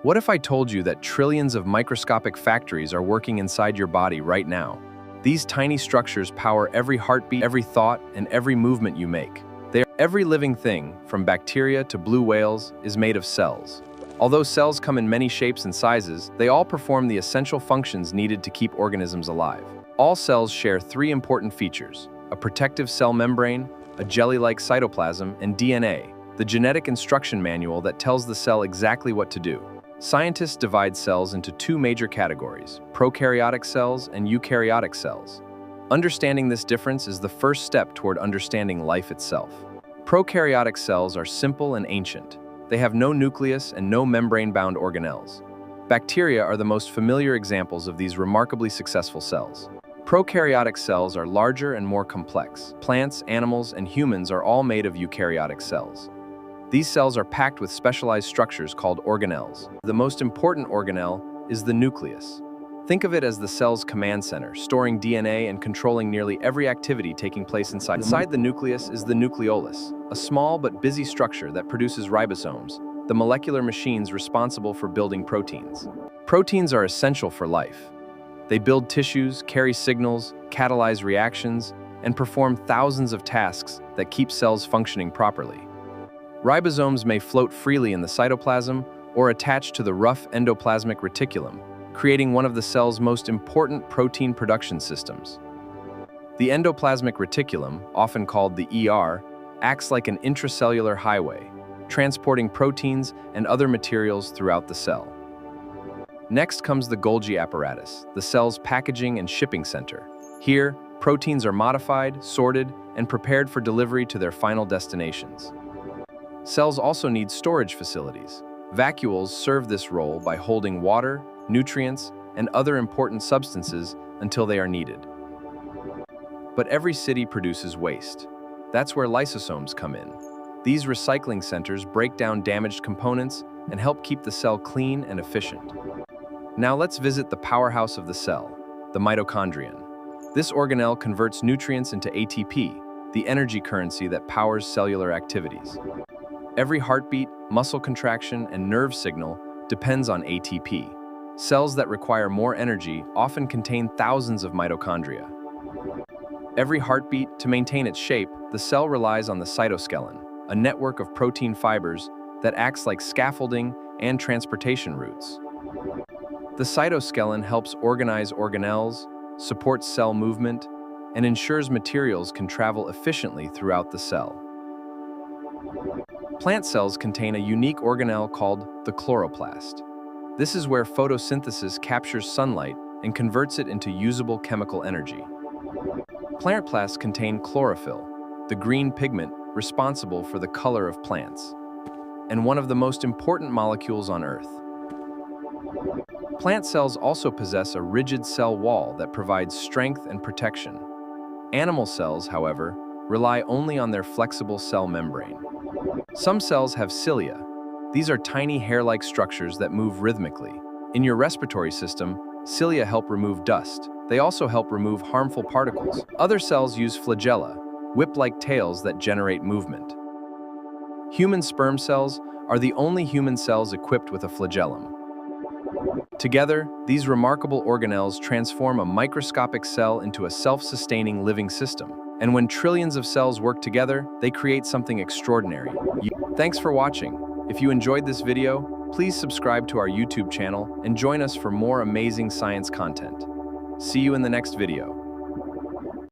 What if I told you that trillions of microscopic factories are working inside your body right now? These tiny structures power every heartbeat, every thought, and every movement you make. Every living thing, from bacteria to blue whales, is made of cells. Although cells come in many shapes and sizes, they all perform the essential functions needed to keep organisms alive. All cells share three important features: a protective cell membrane, a jelly-like cytoplasm, and DNA, the genetic instruction manual that tells the cell exactly what to do. Scientists divide cells into two major categories: prokaryotic cells and eukaryotic cells. Understanding this difference is the first step toward understanding life itself. Prokaryotic cells are simple and ancient. They have no nucleus and no membrane-bound organelles. Bacteria are the most familiar examples of these remarkably successful cells. Prokaryotic cells are larger and more complex. Plants, animals, and humans are all made of eukaryotic cells. These cells are packed with specialized structures called organelles. The most important organelle is the nucleus. Think of it as the cell's command center, storing DNA and controlling nearly every activity taking place inside. Inside the nucleus is the nucleolus, a small but busy structure that produces ribosomes, the molecular machines responsible for building proteins. Proteins are essential for life. They build tissues, carry signals, catalyze reactions, and perform thousands of tasks that keep cells functioning properly. Ribosomes may float freely in the cytoplasm or attach to the rough endoplasmic reticulum, creating one of the cell's most important protein production systems. The endoplasmic reticulum, often called the ER, acts like an intracellular highway, transporting proteins and other materials throughout the cell. Next comes the Golgi apparatus, the cell's packaging and shipping center. Here, proteins are modified, sorted, and prepared for delivery to their final destinations. Cells also need storage facilities. Vacuoles serve this role by holding water, nutrients, and other important substances until they are needed. But every city produces waste. That's where lysosomes come in. These recycling centers break down damaged components and help keep the cell clean and efficient. Now let's visit the powerhouse of the cell, the mitochondrion. This organelle converts nutrients into ATP, the energy currency that powers cellular activities. Every heartbeat, muscle contraction, and nerve signal depends on ATP. Cells that require more energy often contain thousands of mitochondria. Every heartbeat, to maintain its shape, the cell relies on the cytoskeleton, a network of protein fibers that acts like scaffolding and transportation routes. The cytoskeleton helps organize organelles, supports cell movement, and ensures materials can travel efficiently throughout the cell. Plant cells contain a unique organelle called the chloroplast. This is where photosynthesis captures sunlight and converts it into usable chemical energy. Plant plasts contain chlorophyll, the green pigment responsible for the color of plants, and one of the most important molecules on Earth. Plant cells also possess a rigid cell wall that provides strength and protection. Animal cells, however, rely only on their flexible cell membrane. Some cells have cilia. These are tiny hair-like structures that move rhythmically. In your respiratory system, cilia help remove dust. They also help remove harmful particles. Other cells use flagella, whip-like tails that generate movement. Human sperm cells are the only human cells equipped with a flagellum. Together, these remarkable organelles transform a microscopic cell into a self-sustaining living system. And when trillions of cells work together, they create something extraordinary. Thanks for watching. If you enjoyed this video, please subscribe to our YouTube channel and join us for more amazing science content. See you in the next video.